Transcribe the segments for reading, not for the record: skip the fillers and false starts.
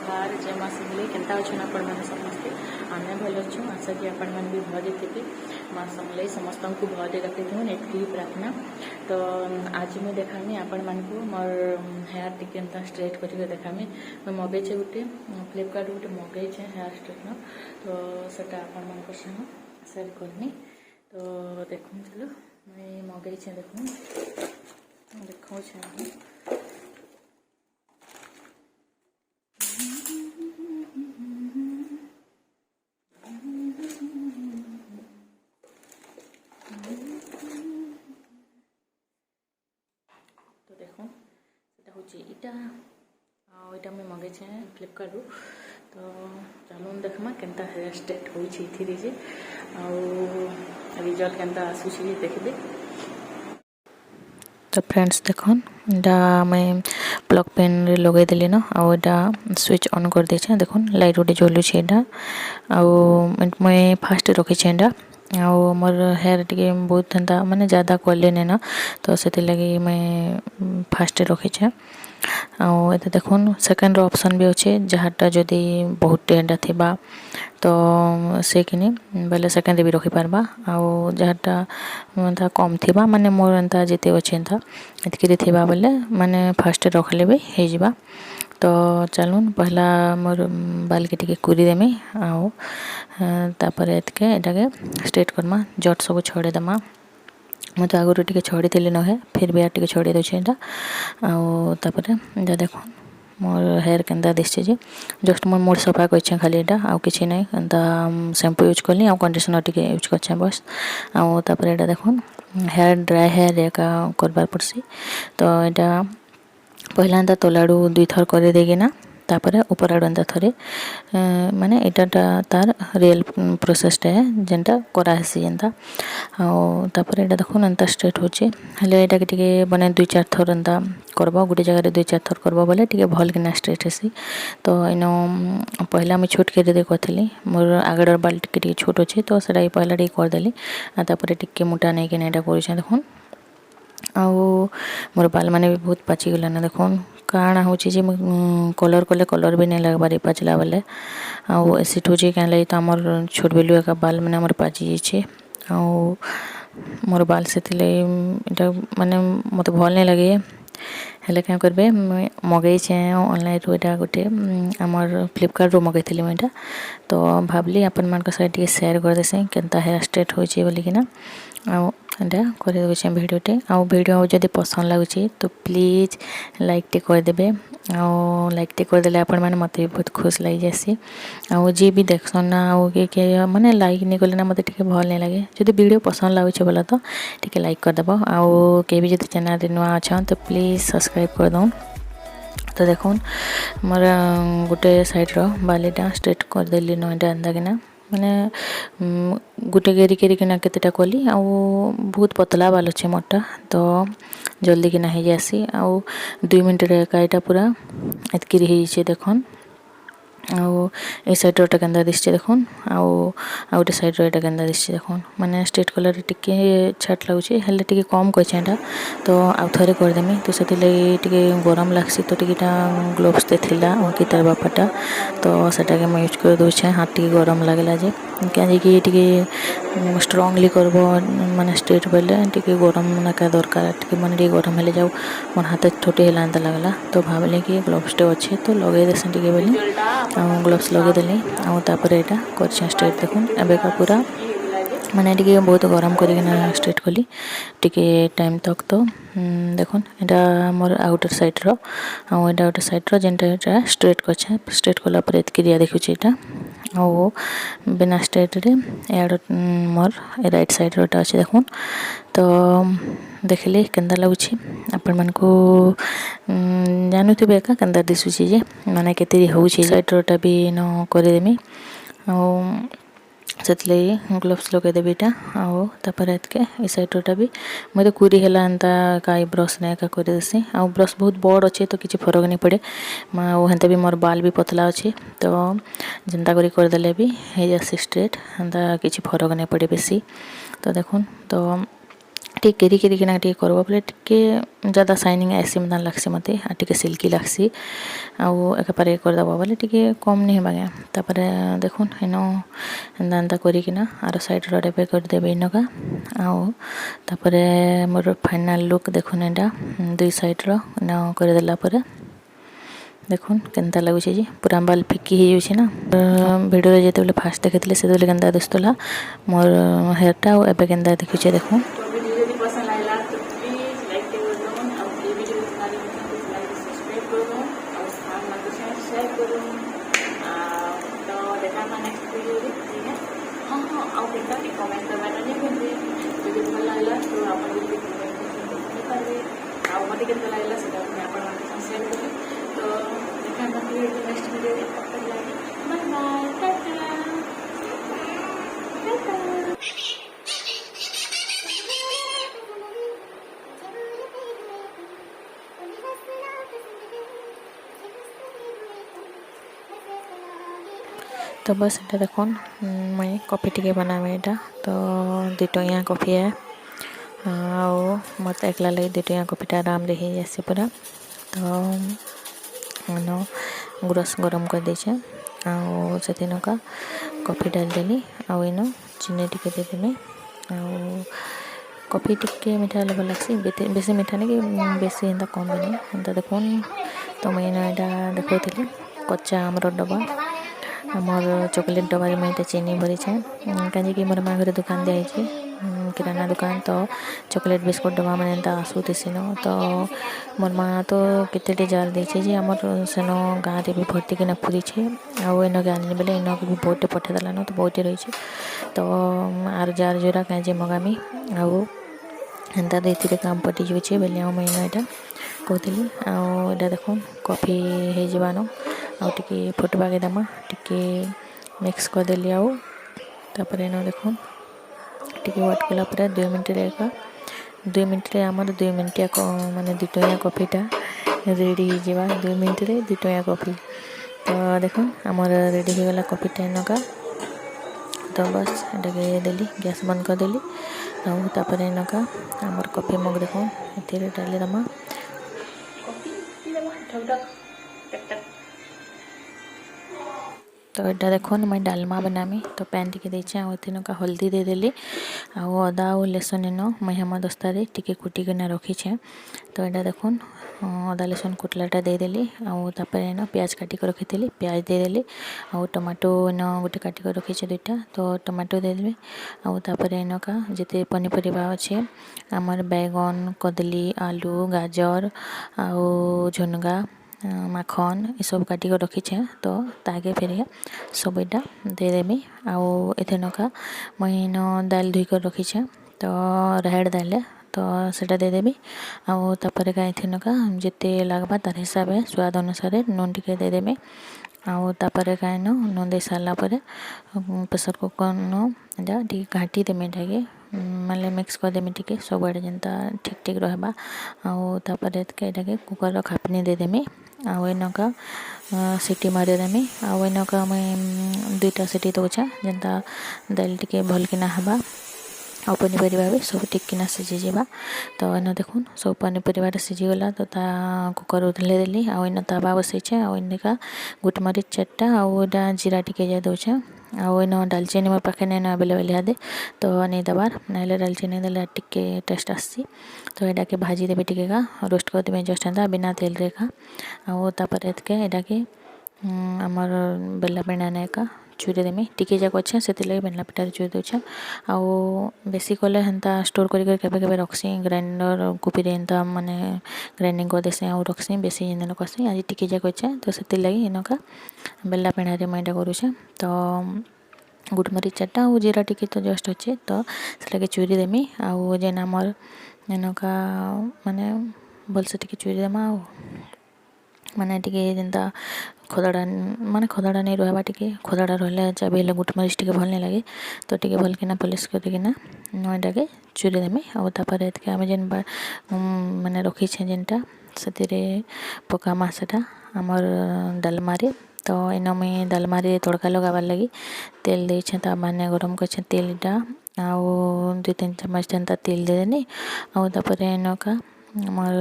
जुहार जय माँ समलेई केनता अच्छे आपण मैंने समस्ते आम भल अच्छु आशा कि आपण मैंने भी भले थे माँ समलेई समस्त को भले रखी एति प्रार्थना। तो आज मुझे देखामी आपण मानक मोर हेयर टी स्ट्रेट करके देखामी मुझे मगेचे गोटे फ्लिपकार्ट गोटे मगेचे हेयर स्ट्रेटनर तो सेटा आपण मान सेयर करनी। तो देखूँ चलो मुझे मगेचे देखूँ देखा तो देखो इटा इटा मुझे मगेचे फ्लिपकार्ट तो चलो देखमा केनता हेयर स्ट्रेट होइछि रिजल्ट केनता आसुछि देखबे। तो फ्रेंड्स देखन इटा मैं प्लग पेन रे लगे देली ना आ इटा स्विच ऑन कर दे देखन लाइट गोटे जलुछि इटा आ मैं फास्ट रखी इटा आ मोर हेयर टी बहुत एंता माने ज़्यादा कले ना तो से लगी मैं फास्ट रखी आते देखुन सेकेंड ऑप्शन भी अच्छे जहाँटा जदि बहुत टेढ़ा थिबा तो से किनी बेले सेकेंड भी रखी पारबा आउ जहाँटा कम थिबा माने मोर एंता जिते अच्छे एंता इतकी थिबा बेले माने फास्ट रखले भी हो जाबा। तो चलून पहला मोर बाल के टिके कुरी देमी आउ तापर एतके एटाके स्ट्रेट करमा जट सब छड़े देमा मैं तो आगुरी टिके छड़ी थी नहे फिर भी टिके छड़ी दूचे एटा आउे देखो मोर हेयर केनता दिशे जे जस्ट मोर मुड़ सफा कर खाली एटा आउ किछि नै एंता शैम्पू यूज करली आउ कंडीशनर टिके यूज करछे बस आउ तापर एटा देखो हेयर ड्राई हेयर एका करबार पड़सी। तो एटा पहला एंता तलाडू दुई थर कर देगिना तापर ऊपर आड़ू एंता थरे माने एटा तार रियल प्रोसेसटा है जेनटा करासी एंता तापर एटा देखो एंता स्ट्रेट होचे हेले एटा के टिके बने दुई चार थर एंता करबो गोटे जगह दुई चार थर करबो बोले टिके भल किना स्ट्रेट हेसी। तो इनो पहला मैं छोट के दे करथली मोर आगडर बाल टिके छोट अच्छे तो सेटा पहला टिके कर देली तापर टिके मोटा नहीं कि एटा करूछे देखो आउ मोर बाल माने भी बहुत पाची गला ना देखो काଣା होची जे कलर कले कलर भी नहीं लगबार पाचला बेले आउ एसिड होची क्या लगी तो आमर छोट बेलु एका बाल मैंने आमर पाची जाइए आउ मोर बाल से इटा माने मत भल नहीं लगे हेले क्या करबे मगेचे ऑनलाइन रू एटा गोटे आमर फ्लिपकार्ट रू मगेथली मुझे तो भाबली अपन मान सहित शेयर कर देसे केनता हेयर स्ट्रेट होची बोली किना आउ एटा कर देछे वीडियोटे आउ वीडियो जदि पसंद लागुची तो प्लीज लाइक टे कर देबे आउ लाइक टे कर देले अपन माने मते बहुत खुश लगी जासी आउ जे भी देखसन ना आउ के माने लाइक नहीं कले ना मते टिके भल नहीं लगे जदि वीडियो पसंद लागुचे बोला तो टिके लाइक कर देबो आउ के भी जदि चैनल रे नुआ अच्छा तो प्लीज सब्सक्राइब कर दो। तो देखो मोर गोटे साइड रो बालीटा स्ट्रेट कर देली नईटा एंता किना माने गोटे गेरी केरी किना केतेटा कली आउ बहुत पतला बाल अच्छे मोटा तो जल्दी किना हो जासी आउ 2 मिनट रे एका पूरा एतकी रही छे देखन आउ ए साइड रोटा केंदा दिसचे देखुन आउ गोटे साइड रो एटा केंदा दिसचे देखुन माने स्ट्रेट कलर टिके छाट लागुचे हेले टिके कम कइछे एटा तो आउ थरे कर देमी तो सेति लई टिके गरम लागसी तो टिकेटा ग्लोव्स ते थिला ओके तार बापाटा तो सेटा के मैं यूज कर दोछे हाथ टिके गरम लागला जे क्या जे कि टिके स्ट्रांगली करबो माने स्ट्रेट बेले टिके गरम नाका दरकार टिके माने टिके गरम हेले जाऊ मोर हाथ छोटे हेला एंता लागला तो भाबले कि ग्लोव्स टे अच्छे तो लगे देसन टिके बेली ग्लोव्स लगे देली आउ तापर एटा करछे स्ट्रेट देखुन एबे का पूरा माने टिके बहुत गरम करिना स्ट्रेट कली टिके टाइम तक तो देखुन एटा मोर आउटर साइड रो आउ एटा आउटर साइड रो जेनटा एटा स्ट्रेट करछे स्ट्रेट कला पर एतकी दिया देखुची एटा आउ बिना स्ट्रेट रे एड मोर राइट साइड रोटा अच्छे देखुन। तो देखले केंदा लागुची आपण मन को जानुथिबे का केंदा दिसुची जे माने केते होउची साइड रोटा भी नो करे देमी आउ सेतले ग्लोव्स लगे देबी एटा आउ तापर एतके ए साइड रोटा भी मते कुरी हेला एंता काई ब्रश ने का करे देसी आउ ब्रश बहुत बड़ अच्छे तो किछि फरक नहीं पड़े आउ हेंते भी मोर बाल भी पतला अच्छे तो जेंता करी कर देले भी हे जासी स्ट्रेट एंता किछि फरक नहीं पड़े बेसी। तो देखुन तो टी केरी केरी किना टी करबो बोले टिके ज़्यादा शाइनिंग ऐसी मतलब लगसी मते आ टिके सिल्की लगसी आउ एक पारे कर दबो बोले टिके कम नहीं बागे तापर देखुन इनो एंदा करी किना आरो साइड रे पे कर देबे इनका आउ तापर मोर फाइनल लुक देखुन एटा दुई साइड रो ना कर देला परे देखुन केनता लगुचे जी पूरा बाल फिकी हो जाउछे ना वीडियो रे जेते फास्ट देखैतिले से दोले केनता दिसतला मोर हेयर टा एबे केनता देखुचे देखुन तो बस এটা দেখুন मैं कॉफी टिके बनावे এটা तो 2 टकिया कॉफी है आओ मत एकला लगे 2 टकिया कॉफीटा आराम रे ही आसे पूरा तो नो गुरस गरम कर देछे आओ सेतिनो का कॉफी डाल देली आओ इनो चीनी टिके दे देमे आओ कॉफी टिके मीठा लेवल लगसी बेसी मीठा नहीं कि बेसी एंता कम नहीं एंता देखुन तो मैं एटा देखौथिली कच्चा आमर डबा मोर चॉकलेट डब्बा में चीनी भरी छे कहीं मोर माँ घर दुकान दिया किराना दुकान तो चॉकलेट बिस्कुट डब्बा मैंने आसूसी न तो मोर माँ तो केते जार देछे जे हमर सेनो गाँव रे भी भर्ती किना पूरी छे आउ इन के आनी बेले इन भी बहुत पठेदेला न तो बहुत रही है तो आर जार जोरा कहीं मगामी आउ एंता देते काम पटी जाऊे बेले मुझे यहाँ कहती आटा देख कॉफी हो जावान आउ टिके फुटवा के दमा टिके मिक्स करदेली आउर इन देख टिके वेट कला 2 मिनट एका 2 मिनट आमर 2 मिनटिया माने 2 टकिया कॉफीटा रेडी हो जावा 2 मिनट 2 टकिया कॉफी तो देख आमर रेडी हो गला कॉफीटा इनका तो बस एटाके देली गैस बंद कर देली आउर इनका आमर कॉफी मग देख ये डाली दमा तो यहाँ देख मैं डालमा बनामी तो पैन टिके देछे तीनों का हल्दी दे देली अदा और लहसुन इन मैं हेमा दस्तारे टिके कुटिकिना रखीछे तो यहाँ देख अदा लहसुन कुटलाटा दे देली इन प्याज काटिक रखी प्याज दे देली टमाटो इन गोटे काटिक रखीछे 2टा तो टमाटो दे देबे इनका जिते पनीपरिया अच्छे आमर बैगन कदली आलू गाजर आउ झुनगा माखन ये सब काटिक रखीछे तो तागे फिर सब इटा देदेमी आउनका मैं दाल धुईक रखीछे तो राहेड़ दाल तो सेटा देदेमी आउे का जिते लगवा तार हिसाब स्वाद अनुसार नून टिके देदेमी आउे का नून दे सारा प्रेसर कुकर न घाटी देमी इटाके मतलब मिक्स करदेमी टिके सब आड़े जेनता ठीक ठीक रहबा आउे कुकर खापनी देदेमी इनका सीटी मारिदेमी इनका मैं 2टा सीटी दौचे जेनता दाल टिके भल किना हबा आ पनीपरिया भी सब टिकिना सीझी जावा तो इन देख सब पनीपरिया सीझीगला तो कुकर उधले देली इन तावा बसैछे इनका गुटमरीच 4टा आउटा जीरा टिके जा दौचे इन डालचीनी मोर पाखे नहीं अवेलेबल इहादे तो नहीं दबार ना डालचीनी देले टिके टेस्ट आसी तो यहाँ के भाजी देवी टिके का रोस्ट कर देवे जस्ट एंता बिना तेल रेखा आउे आमर बेला पेड़ा का चूरी देमी टिके जाक अच्छे से बेला पिठार चूरी दूचे आउ बेसी कले हेन्ता स्टोर कर रखसी ग्राइंडर कुपी एंता माने ग्राइंडिंग कर देसी आउ रखसी बेसी जिन करसी आज टिके जाक अच्छे तो से लगी इनका बेला पेड़ा मैं करुचे तो गुटमरीच 4टा और जीरा टिके तो जस्ट अच्छे तो से चूरी देमी आउ जेन आमर इनका माने भलसे टिके चूरी देमा माने टिके जेनता खदड़ा माने खदड़ा नहीं रहबा टिके खदड़ा रहले चाबी ले गुटमरीच टिके भल नहीं लगे तो टिके भल किना पलिश करकिना नयटाके चूरी देमी आउे आम जेन माने रखी छे जेनटा से पकामा सेटा आमर डालमारे तो इन मुई डालमारे तड़का लगाबार लगी तेल देछे ता माने गरम करछे तेलटा आउ 2-3 चम्मच जेनता तेल देदेनी आउ तापर एनका मोर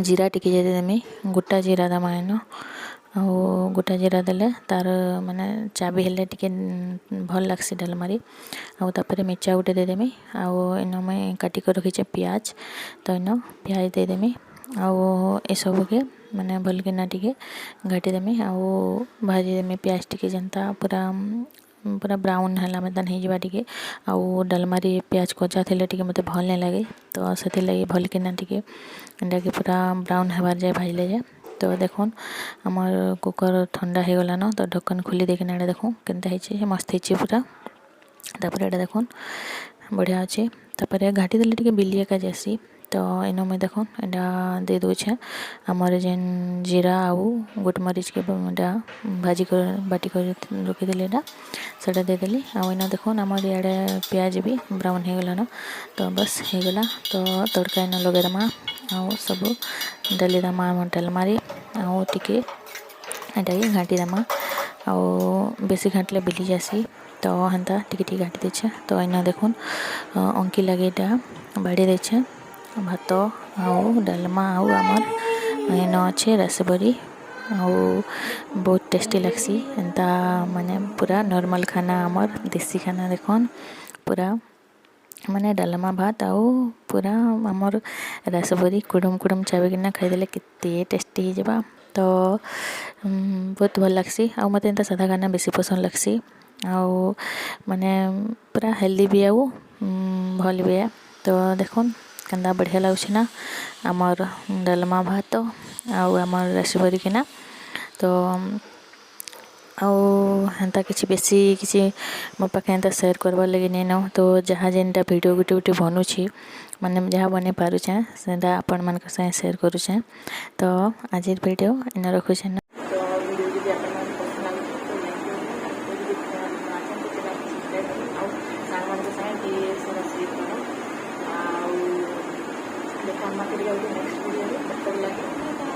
जीरा टिके देदेमी गोटा जीरा दमा एन आउ गोटा जीरा देले तार माने चाबी हेले टिके भल लागसी डालमारी आउ तापर मिर्चा गोटे देदेमी आउ इन मैं काटी कर रखीचे प्याज तो इन प्याज देदेमी आउ ए सब के माने भल के ना टिके घाटी देमी आउ भाजी देमी प्याज टिके जनता पूरा पूरा ब्राउन है मतन हो टिके आउ डालमारी प्याज कचा थे टिके मते भल नहीं लगे तो से लगे भल कि टिके इंडा के पूरा ब्राउन हबार जाए भाजले जाए तो देखुन आमर कुकर ठंडा हो गलान तो ढक्कन खोली देकिन एडे देखूँ केनता मस्त हो पूरा तापर एडे देखुन बढ़िया अच्छे तापर घाटी देले टिके बिलिया का जैसी तो इन मैं देखुन एटा दे दूचे आमर जेन जीरा आउ गोट मरीच के भाजी कर बाटी कर रखीदे सेटा देदेली आउ इन देखुन आमर इे प्याज भी ब्राउन हो गलान तो बस हो गला तो तड़का इन लगेदमा आउ सब डाली दमा डालमारी आउ टिके एटा घाटी दमा आउ बेसी घाटले बिली जासी तो हेन्ता टिके घाटी देछे तो इन देखुन अंकी लगे बाड़ी देछे भात आउ डालमा आउ आमर इन अच्छे रसबरी आउ बहुत टेस्टी लगसी एंता माने पूरा नॉर्मल खाना आमर देसी खाना देखुन पूरा माने डालमा भात आउ पूरा आमर रसबरी कुडुम कुडुम चाबिकिना खाईदेले केते टेस्टी होगा तो बहुत भल लगसी आउ मते एंता सादा खाना बेसी पसंद लगसी आउ माने पूरा हेल्दी भी आउ भल भी है तो देखुन केंदा बढ़िया लगुच ना आमर डालमा भात आउ आमर रसबरी किना तो आउ हेन्ता किसी बेसी किसी मो पाखे एंता शेयर करबार लगे नहीं न तो जहाँ जेनटा वीडियो गुटे गुटे बनुची माने जहाँ बने पारुछे सेटा आपण मानक संगे शेयर करुछे तो आज वीडियो इन रखुछे ना तो वीडियो भी आपण मन पसंद लागे तो